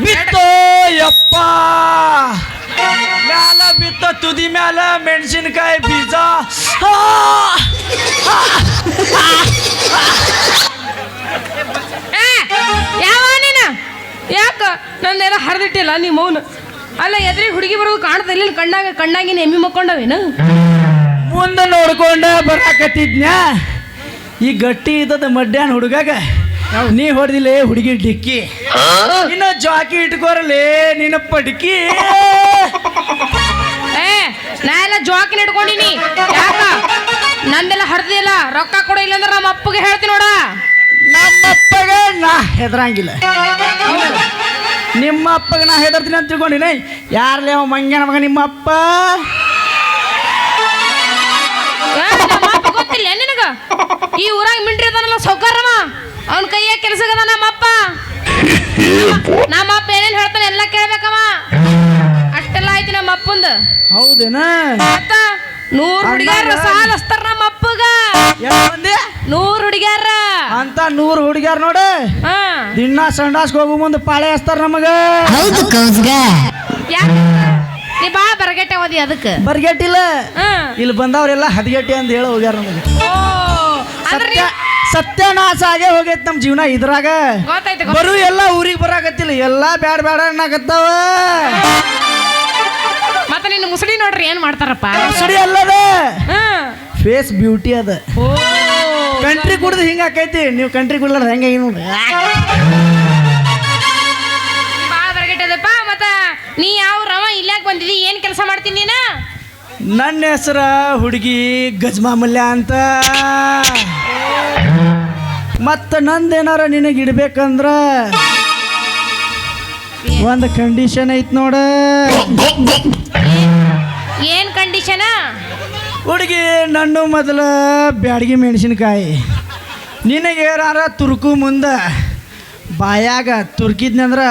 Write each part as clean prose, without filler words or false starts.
ಬಿತ್ತೋ ಯಪ್ಪ ಮ್ಯಾಲ ಬಿತ್ತ ತುದಿ ಮ್ಯಾಲ ಮೆಣಸಿನಕಾಯಿ ಬೀಜ ಯಾವ ನೀನ ಯಾಕ ನಂದೆಲ್ಲ ಹರಿದಿಟ್ಟಿಲ್ಲ ನೀ ಮೌನ ಅಲ್ಲ ಎದ್ರಿಗೆ ಹುಡುಗಿ ಬರೋದು ಕಾಣ್ತಿಲ್ಲ ಕಣ್ಣಾಗಿನ ಎಮ್ಮಿ ಮಕ್ಕೊಂಡವೇನು ಮುಂದೆ ನೋಡ್ಕೊಂಡ ಬರಾಕತ್ತಿದ್ನ ಈ ಗಟ್ಟಿ ಇದ್ದದ ಮಡ್ಯಾನ ಹುಡುಗಾಗ ನೀ ಹೊಡೆದಿಲ್ಲ ಹುಡುಗಿ ಡಿಕ್ಕಿ ಇನ್ನ ಜಾಕಿ ಇಟ್ಕೋರಲೇ ನಿನ್ನ ಪಡ್ಕಿ ನಾ ಎಲ್ಲ ಜೋಕಿನ ಇಟ್ಕೊಂಡಿನಿ ಯಾಕ ನಂದೆಲ್ಲ ಹರಿದಿಲ್ಲ ರೊಕ್ಕ ಕೊಡ ಇಲ್ಲಂದ್ರೆ ನಮ್ಮ ಅಪ್ಪಗೆ ಹೇಳ್ತೀನಿ ನೋಡ ನಮ್ಮಪ್ಪಗ ನಾ ಹೆದರಂಗಿಲ್ಲ ನಿಮ್ಮ ಅಪ್ಪಗ ನಾ ಹೆದರ್ತೀನಿ ಅಂತ ತಿಳ್ಕೊಂಡಿನಿ ಯಾರ್ಲೇ ಅವ ಮಂಗ್ಯನ ಮಗ ನಿಮ್ಮ ಅಪ್ಪ ನಮ್ಮ ಅಪ್ಪ ಗೊತ್ತಿಲ್ಲ ನಿನಗ ಈ ಊರಾಗ ಮಿಂಟ್ರಿ ಅದಾನಲ್ಲ ಸೌಕಾರವ ಅವನ ಕೈಯಾಗ ಕೆಲಸಗದ ನಮ್ಮಪ್ಪ ಏನೇನ್ ಹೇಳ್ತಾನೆ ಎಲ್ಲ ಕೇಳ್ಬೇಕವ ಅಷ್ಟೆಲ್ಲ ಐತಿ ನಮ್ಮ ಅಪ್ಪಂದ ಹೌದೇನ ಮತ್ತ 100 ಹುಡುಗ್ಯಾರ ಸಾಲ ಹಸ್ತಾರ ನಮ್ಮ ಅಪ್ಪಗ 100 ಹುಡುಗ್ಯಾರ ಅಂತ 100 ಹುಡುಗ್ಯಾರ ನೋಡು ದಿನ ಸಂಡಾಸ್ಗೆ ಹೋಗು ಮುಂದೆ ಪಾಳೆ ಹಚ್ತಾರ ನಮಗ ನೀ ಬಾಳ ಬರಗೆಟ್ಟೆ ಓದಿ ಅದಕ್ಕೆ ಬರ್ಗೆಟ್ಟಿಲ್ಲ ಇಲ್ಲಿ ಬಂದವ್ರೆಲ್ಲ ಹದಗೆಟ್ಟಿ ಅಂತ ಹೇಳಿ ಹೋಗ್ಯಾರ ನಮಗೆ ಸತ್ಯನಾಶ ಆಗೇ ಹೋಗೈತಿ ನಮ್ಮ ಜೀವನ ಇದ್ರಾಗ ಬರು ಎಲ್ಲ ಊರಿಗೆ ಬರಾಕತ್ತಿಲ್ಲ ಎಲ್ಲ ಬ್ಯಾಡ ಬ್ಯಾಡ ಅನ್ನಕತ್ತಾವ ಮತ್ತೆ ನಿನ್ನ ಮುಸುಡಿ ನೋಡ್ರಿ ಏನ್ ಮಾಡ್ತಾರಪ್ಪ ಮುಸುಡಿ ಅಲ್ಲದ ಫೇಸ್ ಬ್ಯೂಟಿ ಅದ ಕಂಟ್ರಿ ಕುಡ್ದು ಹಿಂಗ ಆಕೈತಿ ನೀವು ಕಂಟ್ರಿ ಕುಡ್ಲಾರ ಹೆಂಗ ನೋಡ್ರಿ ಬಾಳ ಬರಗೆಟ್ಟದಪ್ಪ ಮತ್ತ ನೀ ಯಾವ ರವ ಇಲ್ಲಾಕ್ ಬಂದಿದಿ ಏನ್ ಕೆಲಸ ಮಾಡ್ತೀನಿ ನೀನ ನನ್ನ ಹೆಸರ ಹುಡುಗಿ ಗಜಮಾಮಲ್ಯ ಅಂತ ಮತ್ತ ನಂದೇನಾರ ನಿನಗೆ ಇಡ್ಬೇಕಂದ್ರ ಒಂದು ಕಂಡೀಷನ್ ಐತ್ ನೋಡ ಏನ್ ಕಂಡೀಷನ್ ಹುಡುಗಿ ನಣ್ಣು ಮೊದಲ ಬ್ಯಾಡಗಿ ಮೆಣಸಿನಕಾಯಿ ನಿನಗೆ ಏನಾರ ತುರ್ಕು ಮುಂದ ಬಾಯಾಗ ತುರ್ಕಿದ್ನಂದ್ರ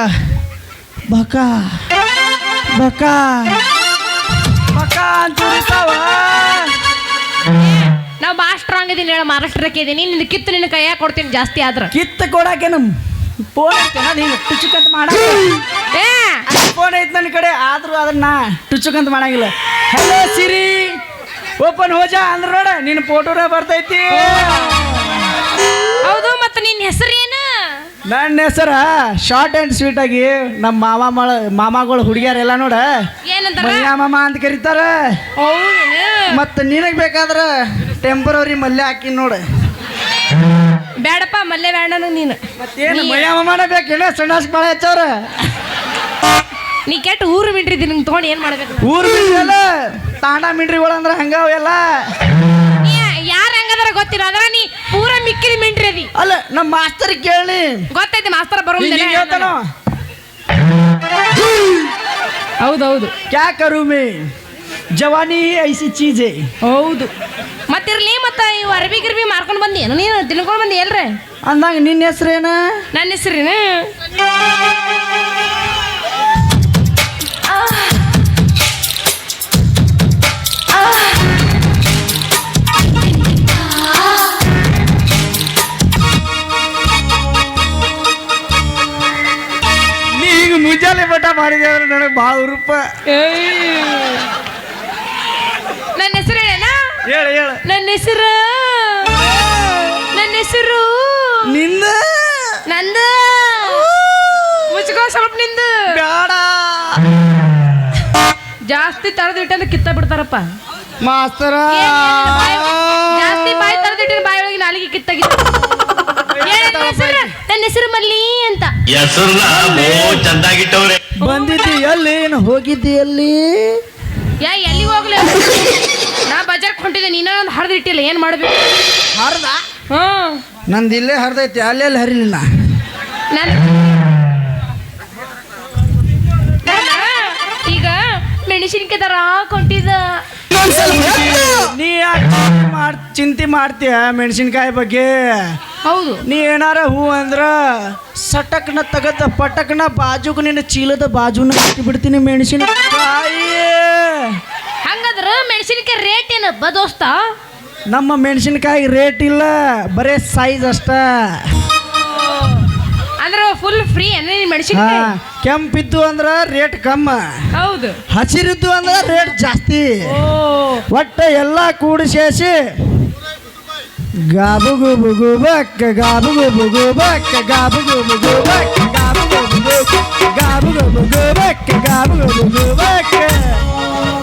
ಬಕ ಬಕ ಬಕ ಅಂತ ನಾವು ಭಾಳ ಸ್ಟ್ರಾಂಗ್ ಇದೀನಿ ಹೇಳ ಮಹಾರಾಷ್ಟ್ರಕ್ಕೆ ಇದೀನಿ ನಿನ್ನ ಕಿತ್ತು ನಿನ್ನ ಕೈಯಾಗ ಕೊಡ್ತೀನಿ ಜಾಸ್ತಿ ಆದ್ರ ಕಿತ್ತು ಕೊಡಾಕೆ ನಮ್ ಫೋನ್ ಐತೆ ನೀನು ಟುಚುಕಂತ ಮಾಡ ಫೋನ್ ಐತೆ ನನ್ನ ಕಡೆ ಆದ್ರೂ ಅದನ್ನ ಟುಚುಕಂತ ಮಾಡಂಗಿಲ್ಲ ಹಲೋ ಸಿರಿ ಓಪನ್ ಹೋಜ ಅಂದ್ರೆ ನೋಡ ನಿನ್ನ ಫೋಟೋನ ಬರ್ತೈತಿ ಹೌದು ಮತ್ತೆ ನಿನ್ನ ಹೆಸರು ಏನು ನನ್ನ ಹೆಸರ ಶಾರ್ಟ್ ಆ್ಯಂಡ್ ಸ್ವೀಟ್ ಆಗಿ ನಮ್ಮ ಮಾಮಗಳು ಹುಡುಗಿಯರೆಲ್ಲ ನೋಡ ಮಲ್ಯ ಮಾಮ ಅಂತ ಕರೀತಾರ ಮತ್ತು ನಿನಗೆ ಬೇಕಾದ್ರೆ ಟೆಂಪರರಿ ಮಲ್ಯ ಹಾಕಿ ನೋಡ ಬೇಡಪ್ಪ ಮಲ್ಯ ಬೇಡ ನೀನು ಮತ್ತೇನು ಮಲ್ಯ ಮಾಮನ ಬೇಕೇನ ಸಣ್ಣಾಸ್ ಬಾಳ ಹೆಚ್ಚವ್ರ ನೀ ಕೆಟ್ಟ ಊರು ಮಿಂಟ್ರಿದಿ ನಿಂಗೆ ತೊಗೊಂಡು ಏನು ಮಾಡ್ಬೇಕು ಊರು ಮಿಂಟ್ರಿ ಅಲ್ಲ ತಾಂಡ ಮಿಂಟ್ರಿಗಳು ಅಂದ್ರೆ ಹಂಗವೆಲ್ಲ ಯಾರು ಹಂಗದಾರ ಗೊತ್ತಿಲ್ಲ ಅದ್ರ ನೀ ಪೂರ ಮಿಕ್ಕಿದ ಮಿಂಟ್ರಿ ಅದಿ ಅಲ್ಲ ನಮ್ಮ ಮಾಸ್ತರ್ ಕೇಳಿ ಗೊತ್ತೈತಿ ಮಾಸ್ತರ್ ಬರೋ ಹೇಳ್ತಾನೋ ಹೌದೌದು ಕ್ಯಾ ಕರು ಮೇ ಜವಾನಿ ಐಸಿ ಚೀಜೆ ಹೌದು ಮತ್ತಿರ್ಲಿ ಮತ್ತೆ ಇವು ಅರ್ಬಿ ಗಿರ್ಬಿ ಮಾರ್ಕೊಂಡು ಬಂದಿ ಏನು ನೀನು ತಿನ್ಕೊಂಡು ಬಂದಿ ಎಲ್ರಿ ಅಂದಾಗ ನಿನ್ನ ಹೆಸ್ರೇನ ನನ್ನ ಹೆಸ್ರೇನು ಈಗ ಮುಂಜಾನೆ ಬಟ ಮಾಡಿದೆ ಅಂದ್ರೆ ನನಗೆ ಭಾಳ ರೂಪ ನನ್ನ ಹೆಸರು ಹೇಳೇನ ಹೇಳ ಹೇಳ ನನ್ನ ಹೆಸರು ನಿಂದ ನಂದು ಮುಚ್ಕೋ ಸ್ವಲ್ಪ ನಿಂದು ಬೇಡ ಜಾಸ್ತಿ ತರದಿಟ್ಟಂದ್ರೆ ಕಿತ್ತ ಬಿಡ್ತಾರಪ್ಪ ಮಾಸ್ತರ ಜಾಸ್ತಿ ಬಾಯಿ ತರದಿಟ್ಟಿನ ಬಾಯಿ ಒಳಗೆ ನಾಲಿಗೆ ಕಿತ್ತಾಗಿ ನನ್ನ ಹೆಸರು ಮಲ್ಲಿ ಅಂತ ಬಂದಿದ್ದಿ ಎಲ್ಲಿ ಏನು ಹೋಗಿದ್ದಿ ಎಲ್ಲಿ ಎಲ್ಲಿಗೆ ಹೋಗ್ಲಿ ನಾ ಬಜಾರ್ಗೆ ಹೊಂಟಿದ್ದೆ ನೀನ ಒಂದು ಹರಿದಿಟ್ಟಿಲ್ಲ ಏನು ಮಾಡ್ಬೇಕು ಹರ್ದ ಹ್ಮ್ ನಂದು ಇಲ್ಲೇ ಹರಿದೈತಿ ಅಲ್ಲೆಲ್ಲಿ ಹರಿಲಿಲ್ಲ ಈಗ ಮೆಣಸಿನ್ಕಾಯಿ ತರ ಕೊಂಡಿದ್ದ ನೀ ಚಿಂತೆ ಮಾಡ್ತೀಯ ಮೆಣಸಿನ್ಕಾಯಿ ಬಗ್ಗೆ ಹೌದು ನೀ ಏನಾರ ಹೂ ಅಂದ್ರ ಸಟಕ್ನ ತಗದ ಪಟಕ್ನ ಬಾಜುಗ ನಿನ್ನ ಚೀಲದ ಬಾಜುನ ಹಾಕಿ ಬಿಡ್ತೀನಿ ಮೆಣಸಿನಕಾಯಿ ಹಂಗಂದ್ರ ಮೆಣಸಿನಕಾಯಿ ರೇಟ್ ಏನಪ್ಪ ದೋಸ್ತ ನಮ್ಮ ಮೆಣಸಿನಕಾಯಿ ರೇಟ್ ಇಲ್ಲ ಬರೇ ಸೈಜ್ ಅಷ್ಟ ಅಂದ್ರೆ ಫುಲ್ ಫ್ರೀ ಅಂದ್ರೆ ಹಾ ಮೆಣಸಿನ್ಕಾಯಿ ಕೆಂಪಿದ್ದು ಅಂದ್ರ ರೇಟ್ ಕಮ್ಮ, ಹೌದು. ಹಸಿರಿದ್ದು ಅಂದ್ರ ರೇಟ್ ಜಾಸ್ತಿ. ಓ ಒಟ್ಟ ಎಲ್ಲ ಕೂಡಿಸಿ ಗಾಬು ಗುಬು ಗುಬಕ್ಕ ಗಾಬು ಗುಬು ಗುಬಕ್ಕ ಗಾಬು ಗುಬು ಗುಬಕ್ಕ ಗಾಬು ಗುಬು ಗಾಬು ಗುಬು ಗುಬಕ್ಕ ಗಾಬು ಗುಬು ಗುಬಕ್ಕ.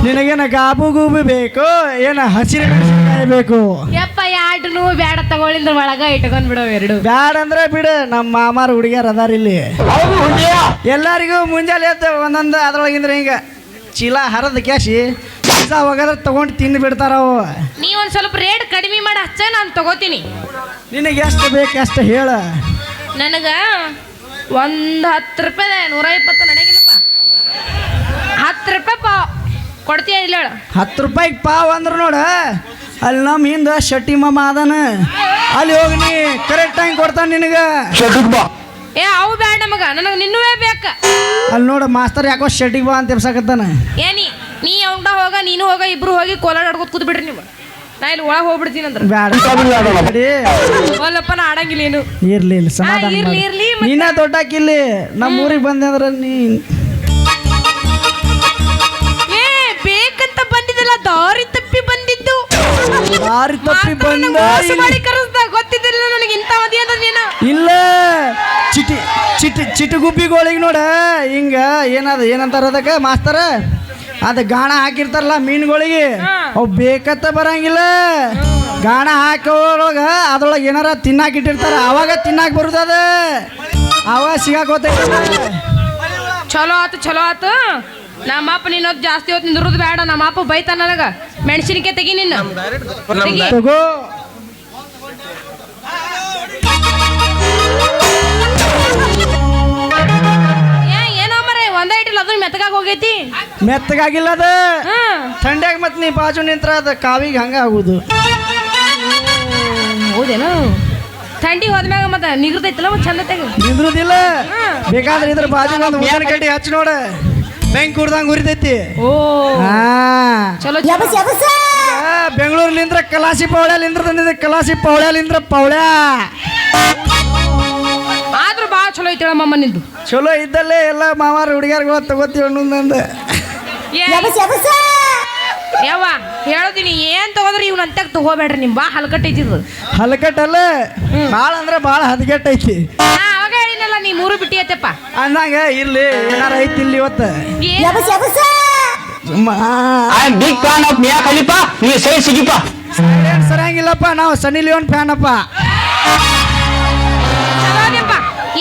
ನಿನಗೇನ ಗಾಬು ಗೂಬು ಬೇಕು ಏನ ಹಸಿರು ಮೆಣಸಿನಕಾಯಿ ಬೇಕು? ಯಪ್ಪ ಯಾಟನು ಬ್ಯಾಡ ತಗೊಳಿಂದ್ರ ಒಳಗ ಇಟ್ಕೊಂಡ್ ಬಿಡೋ ಎರಡು. ಬ್ಯಾಡ ಅಂದ್ರೆ ಬಿಡು, ನಮ್ಮ ಮಾಮಾರ ಹುಡುಗಿಯರ್ ಅದಾರ ಇಲ್ಲಿ. ಎಲ್ಲರಿಗೂ ಮುಂಜಾನೆ ಎದ್ದು ಒಂದೊಂದು ಅದ್ರೊಳಗಿಂದ್ರೆ ಹಿಂಗ ಚೀಲ ಹರದ ಕ್ಯಾಶಿ ಪಿಜ್ಜಾ ಹೋಗೋದ್ರ ತಗೊಂಡು ತಿಂದು ಬಿಡ್ತಾರ ಅವು. ನೀ ಒಂದ್ ಸ್ವಲ್ಪ ರೇಟ್ ಕಡಿಮೆ ಮಾಡಿ ಹಚ್ಚ, ನಾನು ತಗೋತೀನಿ. ನಿನಗೆ ಎಷ್ಟು ಬೇಕು ಅಷ್ಟು ಹೇಳ. ನನಗ ಒಂದು 10 ರೂಪಾಯಿ 120 ನಡೆಗಿಲ್ಲಪ್ಪ. 10 ರೂಪಾಯಿ ಪಾವ್ ಕೊಡ್ತೀಯ ಇಲ್ಲ ಹೇಳು? 10 ರೂಪಾಯಿಗೆ ಪಾವ್ ಅಂದ್ರೆ ನೋಡ, ಅಲ್ಲಿ ನಮ್ಮ ಹಿಂದ ಶೆಟ್ಟಿ ಮಾಮ ಅದಾನ, ಅಲ್ಲಿ ಹೋಗಿ ನೀ ಕರೆಕ್ಟ್ ಟೈಮ್ ಕೊಡ್ತಾನೆ ನಿನಗೆ. ಏ ಅವು ಬೇಡ ನಮಗ, ನನಗೆ ನಿನ್ನವೇ ಬೇಕ. ಅಲ್ಲಿ ನೋಡ ಮಾಸ್ತರ್ ಯಾಕೋ ಶೆಟ್ಟಿಗೆ ಬಾ ಅಂತ ಎಬ್ಸಾಕತ್ತಾನ. ನೀ ಅವನ ಹೋಗ, ನೀನು ಹೋಗ, ಇಬ್ರು ಹೋಗಿ ಕೋಲಾರ ಆಡ್ಕೊತ ಕೂತ್ ಬಿಡ್ರಿ ನೀವು. ನಾ ಇಲ್ಲಿ ಒಳಗೆ ಹೋಗ್ಬಿಡ್ತೀನಿ ಅಂದ್ರೆ ಬ್ಯಾಡ ಒಲ್ಲಪ್ಪ, ನಾ ಆಡಂಗಿಲ್ಲ ಏನು. ಇರ್ಲಿ ಇಲ್ಲ ಸಮಾಧಾನ ಇರ್ಲಿ ಇರ್ಲಿ ಮತ್ತೆ. ನೀನ ದೊಡ್ಡಾಕಿಲ್ಲಿ ನಮ್ಮ ಊರಿಗೆ ಬಂದೆ ಅಂದ್ರೆ ನೀ ಏ ಬೇಕಂತ ಬಂದಿದ್ದಲ್ಲ, ದಾರಿ ತಪ್ಪಿ ಬಂದಿದ್ದು. ದಾರಿ ತಪ್ಪಿ ಬಂದ ಮೋಸ ಮಾಡಿ ಕರೆಸ್ದ, ಗೊತ್ತಿದ್ದಿಲ್ಲ ನನಗೆ ಇಂಥ ಮದಿ ಅಂದ್ರೆ ನೀನು. ಇಲ್ಲ ಚಿಟಗುಬ್ಬಿಗಳಿಗೆ ನೋಡ ಹಿಂಗ ಏನಂತಾರ ಅದಕ್ಕೆ ಮಾಸ್ತರ, ಅದು ಗಾಣ ಹಾಕಿರ್ತಾರಲ್ಲ ಮೀನುಗಳಿಗೆ, ಅವು ಬೇಕತ್ತ ಬರಂಗಿಲ್ಲ. ಗಾಣ ಹಾಕೋಳಗ ಅದ್ರೊಳಗೆ ಏನಾರ ತಿನ್ನಾಕ ಇಟ್ಟಿರ್ತಾರ, ಅವಾಗ ತಿನ್ನಾಕ ಬರುತ್ತದ, ಅವಾಗ ಸಿಗಾಕೋತೈತೆ. ಚಲೋ ಆತು. ನಮ್ಮ ಅಪ್ಪ ನೀನೊತ್ತು ಜಾಸ್ತಿ ಹೊತ್ತು ನಿಂದಿರೋದು ಬೇಡ. ನಮ್ಮ ಅಪ್ಪ ಬೈತ ನನಗ, ಮೆಣಸಿನಕಾಯಿ ತೆಗಿ ನಿನ್ನ ತೆಗಿ. ತಗೋ ಏನೋ ಮರೆ ಒಂದ ಇಟ್ಟಿಲ್ಲ, ಅದು ಮೆತ್ತಗಾಗಿ ಹೋಗೈತಿ. ಮೆತ್ತಗಾಗಿಲ್ಲ ಅದ, ಥಂಡ್ಯಾಗ ಮತ್ತೆ ನೀ ಬಾಜು ನಿಂತ್ರ ಅದ ಕಾವಿಗೆ ಹಂಗ ಆಗುದು. ಹೌದೇನು? ಥಂಡಿ ಹೋದ್ಮ್ಯಾಗ ಮತ್ತೆ ನಿಗ್ರತೈತಲ್ಲ, ಮತ್ತೆ ಚಂದ ತೆಗ. ನಿಂದ್ರುದಿಲ್ಲ, ಬೇಕಾದ್ರೆ ಇದ್ರ ಬಾಜು ಒಂದು ಉದಾನ ಕಡ್ಡಿ ಹಚ್ಚಿ ನೋಡ, ಬೆಂಕಿ ಕುಡ್ದಂಗ ಉರಿತೈತಿ. ಓ ಚಲೋ. ಬೆಂಗಳೂರ್ಲಿಂದ್ರ ಕಲಾಸಿ ಪೌಳ್ಯಾಲಿಂದ್ರ ತಂದಿದ್ದೆ, ಕಲಾಸಿ ಪೌಳ್ಯಾಲಿಂದ್ರ ಪೌಳ್ಯ. ಆದ್ರೂ ಭಾಳ ಚಲೋ ಐತಿ ಹೇಳಮ್ಮ ನಿಂದು. ಚಲೋ ಇದ್ದಲ್ಲೇ ಎಲ್ಲ ಮಾವಾರ ಹುಡುಗಿಯರ್ಗಳು ತಗೋತೀವಿ ಅನ್ನೋದಂದ. ಯಾವ ಹೇಳೋದಿನಿ, ಏನ್ ತಗೋದ್ರಿ ಇವ್ನ ಅಂತ್ಯಾಗ ತಗೋಬೇಡ್ರಿ. ನಿಮ್ ಬಾ ಹಲ್ಕಟ್ ಐತಿದ್. ಹಲಕಟ್ಟಲ್ಲ, ಭಾಳ ಅಂದ್ರೆ ಭಾಳ ಹದಗೆಟ್ ಐತಿ. ಅವಾಗ ಹೇಳಿನಲ್ಲ, ನೀ 3 ಬಿಟ್ಟಿ ಐತಪ್ಪ ಅಂದಾಗ ಇರ್ಲಿ, ಏನಾರ ಐತಿ ಇಲ್ಲಿ ಇವತ್ತು. ಸರಿಯಂಗಿಲ್ಲಪ್ಪ, ನಾವು ಸನಿ ಲಿಯೋನ್ ಫ್ಯಾನ್ ಅಪ್ಪ.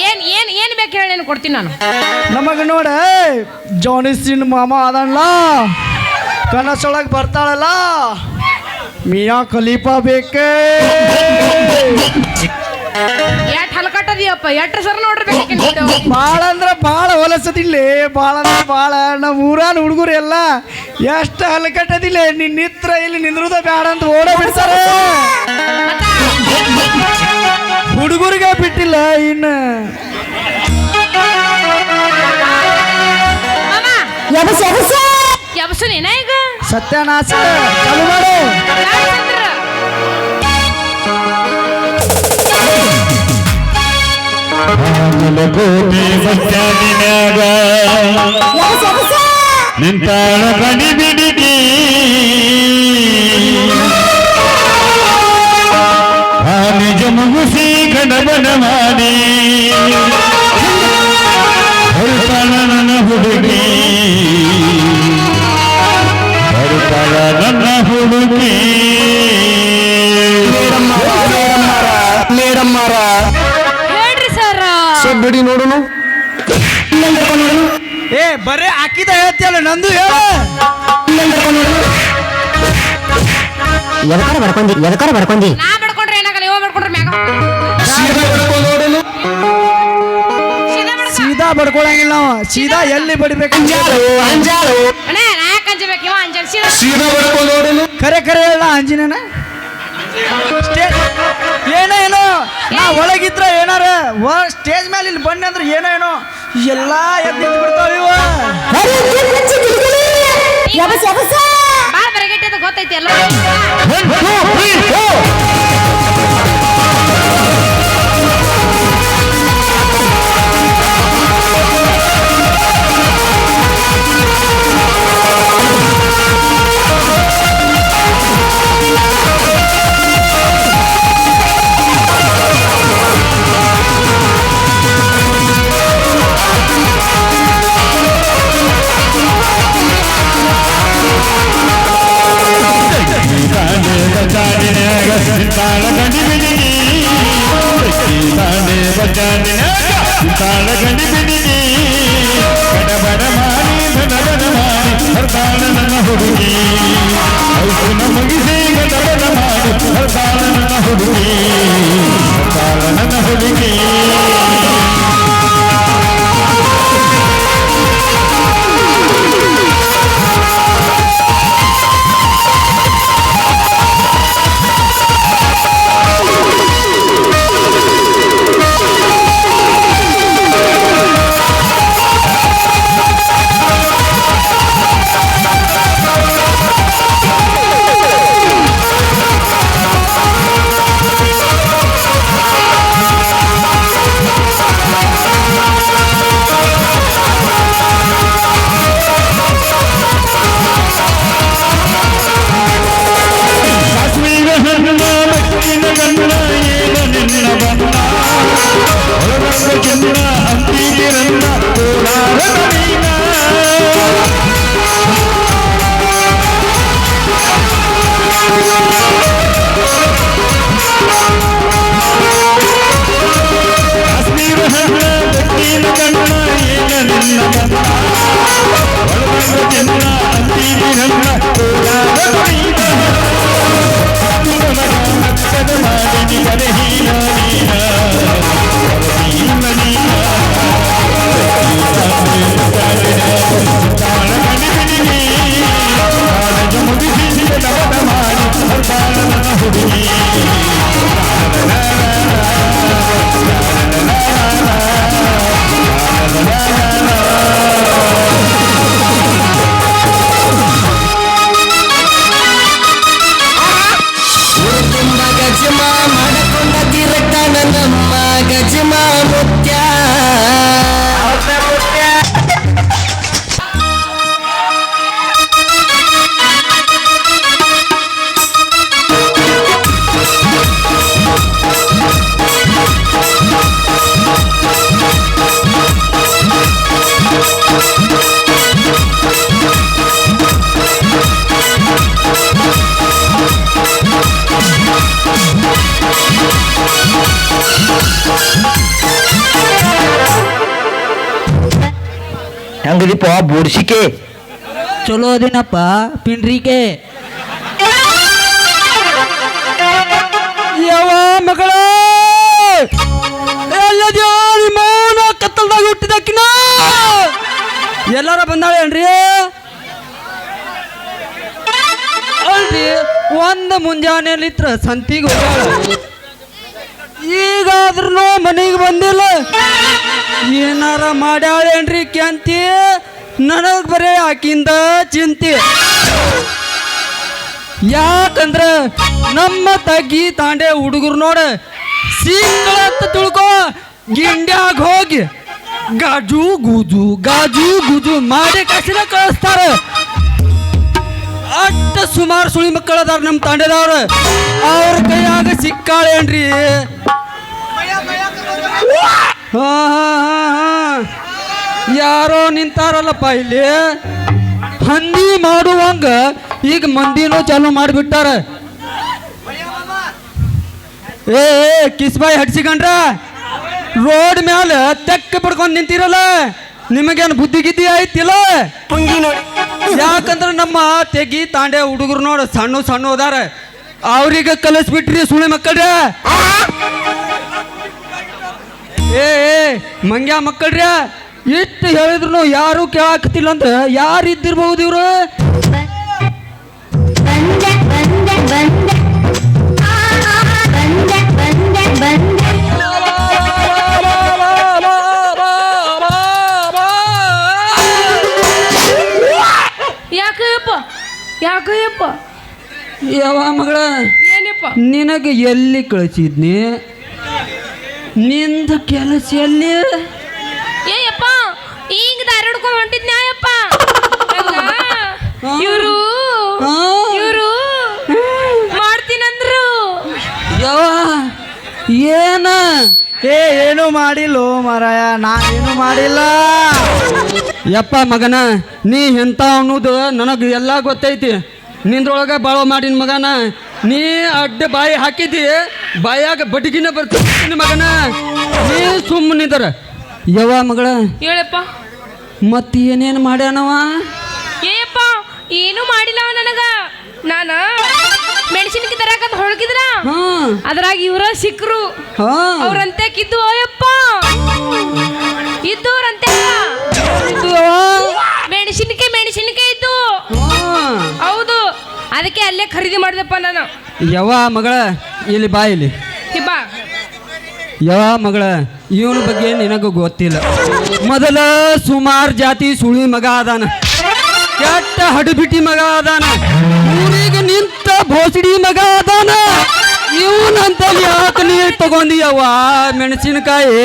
ಏನ್ ಏನ್ ಏನ್ ಬೇಕು ಹೇಳಿ, ಕೊಡ್ತೀನಿ ನಾನು. ನಮಗ ನೋಡ ಜಾನಿಸಿನ್ ಮಾಮ ಅದಲ್ಲ, ಕನಸೊಳಗೆ ಬರ್ತಾಳಲ್ಲ, ಮಿಯಾ ಖಲೀಫಾ ಬೇಕೇ. ಎಟ್ ಹಲ್ಕಟ್ಟದಿಯಪ್ಪ, ಎಟ್ ಸರ್ ನೋಡ್ರಿ. ಭಾಳ ಅಂದ್ರೆ ಭಾಳ ಹೊಲಸದಿಲ್ಲ, ಭಾಳ ಅಂದ್ರೆ ಭಾಳ. ನಮ್ಮ ಊರಾನ ಹುಡುಗರು ಎಲ್ಲ ಎಷ್ಟು ಹಲಕಟ್ಟದಿಲ್ಲ, ನಿನ್ನ ನಿತ್ರ ಇಲ್ಲಿ ನಿಂದ್ರುದ ಬೇಡ ಅಂತ ಓಡ ಬಿಡ್ತಾರೆ. ಹುಡುಗರಿಗೆ ಬಿಟ್ಟಿಲ್ಲ ಇನ್ನು. ಯಬಸನೇನ ಈಗ ಸತ್ಯನಾಶ ಚಾಲು ಮಾಡು. ನಿಂತಾಳ ಕಣಿ ಬಿಡಿಗಿ ಆ ನಿಜ ಮುಗಿಸಿ ಗಣಬನ ಮಾಡಿ ಹೊರತಾಳ ನನ್ನ ಹುಡುಗಿ, ಹೊರತಾಳ ನನ್ನ ಹುಡುಗಿ. ಮೇಡಮ್ಮರ ಹೇಳ್ರಿ ಸರ್, ಬಿಡಿ ನೋಡುನು. ಏ ಬರೇ ಹಾಕಿದ ಹೇಳ್ತಿಯಲ್ಲ, ನಂದು ಹೇಳು. ಎದಕಾರ ಬಡ್ಕೊಂಡಿ? ನಾ ಬಡ್ಕೊಂಡ್ರೆ ಏನಾಗಲ್ಲ, ಇವ ಬಡ್ಕೊಂಡ್ರೆ ಮ್ಯಾಗ ಸೀದಾ ಬಡ್ಕೊಳಂಗಿಲ್ಲ ನಾವು, ಸೀದಾ ಎಲ್ಲಿ ಬಡಿಬೇಕು. ಅಣ್ಣ ನಾ ಯಾಕೆ ಅಂಜಬೇಕು, ಇವ ಅಂಜಲ್ ಖರೆ ಖರೆ ಹೇಳ ಅಂಜಿನೇನ. ಏನೋ ನಾ ಒಳಗಿದ್ರ ಏನಾರ ಸ್ಟೇಜ್ ಮೇಲೆ ಇಲ್ಲಿ ಬನ್ನಿ ಅಂದ್ರೆ ಏನೋ ಎಲ್ಲ ಎದ್ದು ಬಿಡ್ತಾವ ಇವ. ಭಾಳ ಬರಗಟ್ಟದ ಗೊತ್ತೈತಿ ಎಲ್ಲ. ಹೆಂಗದಿಪ್ಪ ಬೋಡ್ಸಿಕೆ ಚಲೋ ಅದೇನಪ್ಪ ಪಿಂಡ್ರಿಕೆ ಯಾವ ಮಗಳ ಎಲ್ಲದ್ಯೋ ನಿಮ್ಮ ಕತ್ತಲ್ದಾಗ ಹುಟ್ಟಿದಕ್ಕಿನ ಎಲ್ಲಾರ ಬಂದಾಳೇನ್ರಿ ಅಲ್ರಿ ಒಂದು ಮುಂಜಾನೆಲಿತ್ರ ಸಂತಿಗೆ ಹೋಗ್ಯಾಳ ಈಗಾದ್ರೂ ಮನೆಗೆ ಬಂದಿಲ್ಲ ಏನಾರ ಮಾಡ್ಯಾಳೇನ್ರಿ ಕ್ಯಾಂತಿ ನನಗ್ ಬರೇ ಆಕಿಂದ ಚಿಂತೆ ಯಾಕಂದ್ರ ನಮ್ಮ ತಗ್ಗಿ ತಾಂಡೆ ಹುಡುಗರು ನೋಡ ಸಿಕ್ಕಳತ್ತ ತಿಳ್ಕೊ ಗಿಂಡ್ಯಾಗ ಹೋಗಿ ಗಾಜು ಗೂಜು ಮಾಡಿ ಕಸಿನ ಕಳಿಸ್ತಾರ ಅಷ್ಟ ಸುಮಾರು ಸುಳಿ ಮಕ್ಕಳದಾರ ನಮ್ಮ ತಾಂಡೆದವ್ರ ಅವ್ರ ಕೈಯಾಗ ಸಿಕ್ಕಾಳೇನ್ರಿ ಹಾ ಯಾರೋ ನಿಂತಾರಲ್ಲಪ್ಪ ಇಲ್ಲಿ ಹಂದಿ ಮಾಡುವಂಗ ಈಗ ಮಂದಿನೂ ಚಾಲು ಮಾಡಿಬಿಟ್ಟಾರ ಏ ಕಿಸ್ಬಾಯಿ ಹಡ್ಸಿಕೊಂಡ್ರ ರೋಡ್ ಮ್ಯಾಲ ತೆಕ್ಕ ಪಡ್ಕೊಂಡು ನಿಂತಿರಲ್ಲ ನಿಮಗೇನು ಬುದ್ಧಿ ಗಿದ್ದಿ ಆಯ್ತಿಲ್ಲ ಯಾಕಂದ್ರೆ ನಮ್ಮ ತೆಗಿ ತಾಂಡೆ ಹುಡುಗರು ನೋಡ ಸಣ್ಣ ಹೋದಾರ ಅವ್ರಿಗೆ ಕಲಿಸ್ಬಿಟ್ರಿ ಸುಳಿ ಮಕ್ಕಳ್ರ ಏ ಮಂಗ್ಯ ಮಕ್ಕಳ್ರ ಇಷ್ಟು ಹೇಳಿದ್ರು ಯಾರು ಕೇಳಾಕತಿಲ್ಲ ಅಂತ ಯಾರು ಇದ್ದಿರ್ಬಹುದು ಇವ್ರು ಯಾಕಯ್ಯಪ್ಪ ಯಾವ ಮಗಳ ಏನಪ್ಪ ನಿನಗೆ ಎಲ್ಲಿ ಕಳಿಸಿದ್ನಿ ನಿಂದ ಕೆಲಸ ಎಲ್ಲಿ ಏಯಪ್ಪ ಈಗ ದಾರಿ ಹಿಡ್ಕೊಂಡು ಹೊಂಟಿದ್ನ್ಯಾಯಪ್ಪ ಇವರು ಮಾಡ್ತೀನಂದ್ರು ಯಾವ ಏನ ಏನು ಮಾಡಿಲ್ಲ ಮಾರಾಯ ನಾ ಏನು ಮಾಡಿಲ್ಲ ಯಪ್ಪ ಮಗನ ನೀ ಎಂತ ಅನ್ನೋದು ನನಗೆ ಎಲ್ಲ ಗೊತ್ತೈತಿ ನಿಂದ್ರೊಳಗ ಬಾಳ ಮಾಡಿನ ಮಗನ ನೀ ಅಡ್ಡ ಬಾಯಿ ಹಾಕಿದ್ದಿ ಬಾಯಾಗ ಬಡ್ಗಿನ ಬರ್ತೀನಿ ಮಗನ ನೀ ಸುಮ್ಮನಿದರ ಯವ್ವ ಮಗಳ ಹೇಳಪ್ಪ ಮತ್ತೆ ಏನೇನು ಮಾಡ್ಯಾನವ ಏಯಪ್ಪ ಏನು ಮಾಡಿಲ್ಲ ಅವ ನನಗ ನಾನ ಮೆಣಸಿನಕಾಯಿ ತರಕಂತ ಹೊಳಗಿದ್ರ ಅದ್ರಾಗ ಇವ್ರ ಸಿಕ್ರು ಅವ್ರಂತೆ ಕಿದ್ದು ಅಯ್ಯಪ್ಪ ಇದ್ದವ್ರಂತೆ ಮೆಣಸಿನಕಾಯಿ ಇದ್ದು ಹೌದು ಅದಕ್ಕೆ ಅಲ್ಲೇ ಖರೀದಿ ಮಾಡಿದಪ್ಪ ನಾನು ಯವ್ವ ಮಗಳ ಇಲ್ಲಿ ಬಾ ಇಲ್ಲಿ ಬಾ ಯವ್ವ ಮಗಳ ಇವನ ಬಗ್ಗೆ ನಿನಗೂ ಗೊತ್ತಿಲ್ಲ ಮೊದಲ ಸುಮಾರು ಜಾತಿ ಸುಳಿ ಮಗ ಅದಾನ ಕೆಟ್ಟ ಹಡಬಿಟಿ ಮಗ ಅದಾನ ಊರಿಗೆ ನಿಂತ ಭೋಸಡಿ ಮಗ ಅದಾನ ಇವನಂತ ಯಾಕೆ ನೀರು ತಗೊಂಡಿಯವ್ವ ಮೆಣಸಿನಕಾಯಿ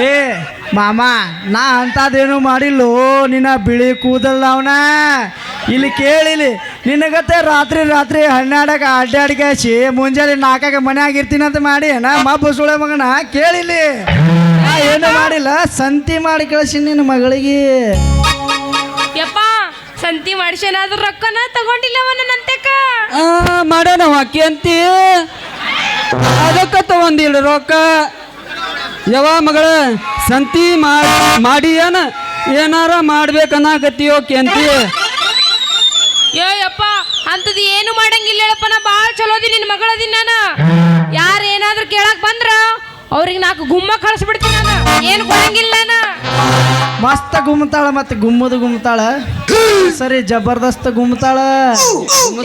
ಏ ಮಾಮ ನಾ ಅಂತದೇನು ಮಾಡಿಲ್ಲೋ ನಿನ್ನ ಬಿಳಿ ಕೂದಲ್ಲ ಅವನ ಇಲ್ಲಿ ಕೇಳಿಲಿ ನಿನಗತ್ತೆ ರಾತ್ರಿ 12 ಅಡ್ಡಾಡಿಸಿ ಮುಂಜಾನೆ 4 ಮನೆಯಾಗಿರ್ತೀನಂತ ಮಾಡಿ ನಾ ಮಬ್ಬ ಸುಳೆ ಮಗನ ಕೇಳಿಲಿ ನಾ ಏನು ಮಾಡಿಲ್ಲ ಸಂತಿ ಮಾಡಿ ಕಳಿಸಿ ನಿನ್ನ ಮಗಳಿಗೆ ಯಪ್ಪ ಸಂತಿ ಮಾಡಿಸೇನಾದ್ರೂ ರೊಕ್ಕನ ತಗೊಂಡಿಲ್ಲ ಅವನಂತೆಕ ಮಾಡೋಣವ ಅಂತಿ ಅದಕ್ಕ ತಗೊಂದಿಲ್ಲ ರೊಕ್ಕ ಯವ ಮಗಳ ಸಂತಿ ಮಾಡಿ ಏನಾರ ಮಾಡ್ಬೇಕನ್ನಾಗತ್ತೀಯೋ ಕೆಂತಿ ಯಪ್ಪ ಅಂತದ್ ಏನು ಮಾಡಂಗಿಲ್ಲ ಹೇಳಪ್ಪ ನಾ ಭಾಳ ಚಲೋದಿ ನಿನ್ನ ಮಗಳದಿನ ನಾನು ಯಾರು ಏನಾದ್ರೂ ಕೇಳಕ್ ಬಂದ್ರ ಅವ್ರಿಗೆ 4 ಗುಮ್ಮ ಕಳಿಸ್ಬಿಡ್ತೀನಿ ನಾನು ಏನು ಕೊಡಂಗಿಲ್ಲ ನಾನು ಮಸ್ತ್ ಗುಮ್ತಾಳ ಮತ್ತೆ ಗುಮ್ಮತಾಳ ಸರಿ ಜಬರ್ದಸ್ತ್ ಗುಮ್ತಾಳ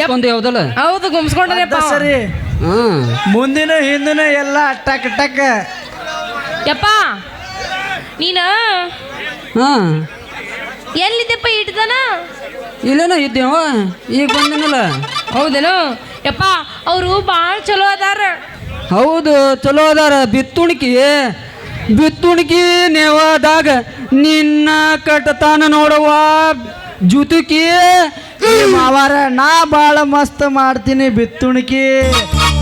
ಯಾವ್ದಲ್ಲ ಹೌದು ಗುಮ್ಸ್ಕೊಂಡ್ರಪ್ಪ ಸರಿ ಮುಂದಿನ ಹಿಂದಿನ ಎಲ್ಲ ಟಕ್ ಟಕ್ ಯಪ್ಪ ನೀನ ಎಲ್ಲಿದ್ದಪ್ಪ ಇಟ್ಟದನ ಇಲ್ಲೇನ ಇದ್ದೇವ ಈಗ ಬಂದಿನಲ್ಲ ಹೌದೇನು ಯಪ್ಪ ಅವರು ಭಾಳ ಚಲೋ ಅದಾರ ಹೌದು ಚಲೋ ಅದಾರ ಬಿತ್ತುಣಿಕಿ ನೇವಾದಾಗ ನಿನ್ನ ಕಟ್ಟತಾನ ನೋಡವ್ವ ಜುತುಕಿ ಮಾವಾರ ನಾ ಭಾಳ ಮಸ್ತ್ ಮಾಡ್ತೀನಿ ಬಿತ್ತುಣಿಕಿ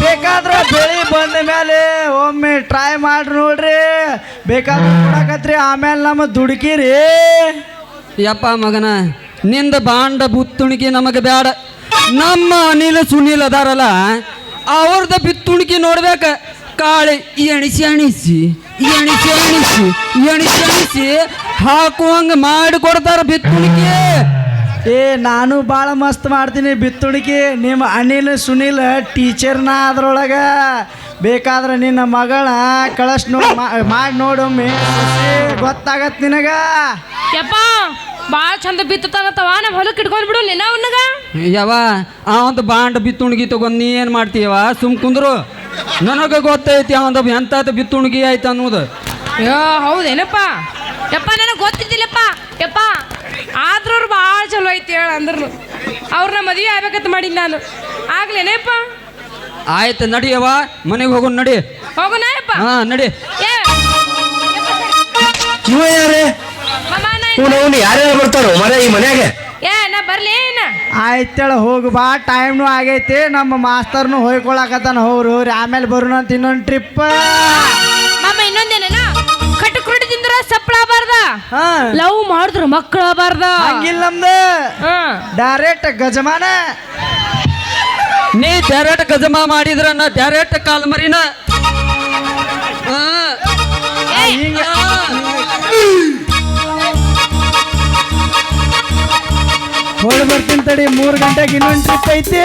ಬೇಕಾದ್ರೆ ಬೆಳಿ ಬಂದ ಮೇಲೆ ಒಮ್ಮೆ ಟ್ರೈ ಮಾಡಿ ನೋಡ್ರಿ ಬೇಕಾದ್ರೆ ಕೊಡಕತ್ರಿ ಆಮೇಲೆ ನಮ್ಮ ದುಡುಕಿರಿ ಯಪ್ಪ ಮಗನ ನಿಂದ ಬಾಂಡ ಬುತ್ತುಣಿಕಿ ನಮಗೆ ಬೇಡ ನಮ್ಮ ಅನಿಲ ಸುನೀಲ್ ಅದಾರಲ್ಲ ಅವ್ರದ ಬಿತ್ತುಣಿಕಿ ನೋಡ್ಬೇಕ ಕಾಳೆ ಎಣಿಸಿ ಹಾಕುವಂಗ ಮಾಡಿ ಕೊಡ್ತಾರ ಬಿತ್ತುಣಿಕೆ. ಏ ನಾನು ಭಾಳ ಮಸ್ತ್ ಮಾಡ್ತೀನಿ ಬಿತ್ತುಣಿಕೆ. ನಿಮ್ಮ ಅನಿಲ್ ಸುನಿಲ್ ಟೀಚರ್ನ ಅದ್ರೊಳಗೆ ಬೇಕಾದ್ರೆ ನಿನ್ನ ಮಗಳ ಕಳಸ್ ಮಾಡಿ ನೋಡೊಮ್ಮೆ ಗೊತ್ತಾಗತ್ ನಿನಗ. ಯಪ್ಪ ಭಾಳ ಚಂದ ಬಿತ್ತತಾನತ್ತವ ನಮ್ಮ ಹೊಲಕ್ಕೆ ಇಟ್ಕೊಂಡ್ ಬಿಡು ನಿನ್ನ ಅವನಗ. ಯಾವ ಅವಂತ ಬಾಂಡ್ ಬಿತ್ತುಣಿಗೆ ತಗೊಂಡ್ ನೀ ಏನು ಮಾಡ್ತೀಯವ? ಸುಮ್ ಕುಂದ್ರು, ನನಗೆ ಗೊತ್ತೈತಿ ಅವಂದ ಎಂಥದ್ದು ಬಿತ್ತುಣಿಗೆ ಆಯ್ತು ಅನ್ನೋದು. ಯೋ ಹೌದೇನಪ್ಪ? ಯಪ್ಪ ನನಗೆ ಗೊತ್ತಿದ್ದಿಲ್ಲಪ್ಪ. ಯಪ್ಪ ಆದ್ರೂ ಅವ್ರು ಭಾಳ ಚಲೋ ಐತಿ ಹೇಳ ಅಂದ್ರು. ಅವ್ರನ್ನ ಮದುವೆ ಆಗ್ಬೇಕಂತ ಮಾಡೀನಿ ನಾನು. ಆಗ್ಲೇನೇಪ್ಪ? ಆಯ್ತು ನಡಿಯವ, ಮನೆಗೆ ಹೋಗೋಣ ನಡಿ. ಹೋಗೋಣ ಯಪ್ಪ. ಹಾ ನಡಿ. ಏ ಇವ ಯಾರೇ ಮಾಮ ನಾ ಇವನು ಯಾರ್ಯಾರು ಬರ್ತಾರೋ ಮರ ಈ ಮನ್ಯಾಗ? ಏ ನಾ ಬರ್ಲಿ ಏನ? ಆಯ್ತೇಳ ಹೋಗು ಬಾ, ಟೈಮ್ನು ಆಗೈತಿ. ನಮ್ಮ ಮಾಸ್ತರ್ನು ಹೋಯ್ಕೊಳಕತ್ತಾನ. ಹೋಗ್ರಿ ಆಮೇಲೆ ಬರೋಣ ಅಂತ ಇನ್ನೊಂದು ಟ್ರಿಪ್. ಮಾಮ ಇನ್ನೊಂದೇನ ಕಟ್ಟಕ್ ರೊಟ್ಟಿ ತಿಂದ್ರ ಸಪ್ಪಳ ಬಾರ್ದ, ಹಾ ಲವ್ ಮಾಡಿದ್ರ ಮಕ್ಕಳ ಬಾರ್ದ. ಹಂಗಿಲ್ಲ ನಮ್ದು ಡೈರೆಕ್ಟ್ ಗಜಮಾನ. ನೀ ಡೈರೆಕ್ಟ್ ಗಜಮಾ ಮಾಡಿದ್ರ ನಾ ಡೈರೆಕ್ಟ್ ಕಾಲ್ ಮರಿನ. ಹಿಂಗ ಹೊಳ್ ಬರ್ತೀನಿ ತಡಿ. 3 ಗಂಟೆಗೆ ಇನ್ನೊಂದು ಟ್ರಿಪ್ ಐತಿ.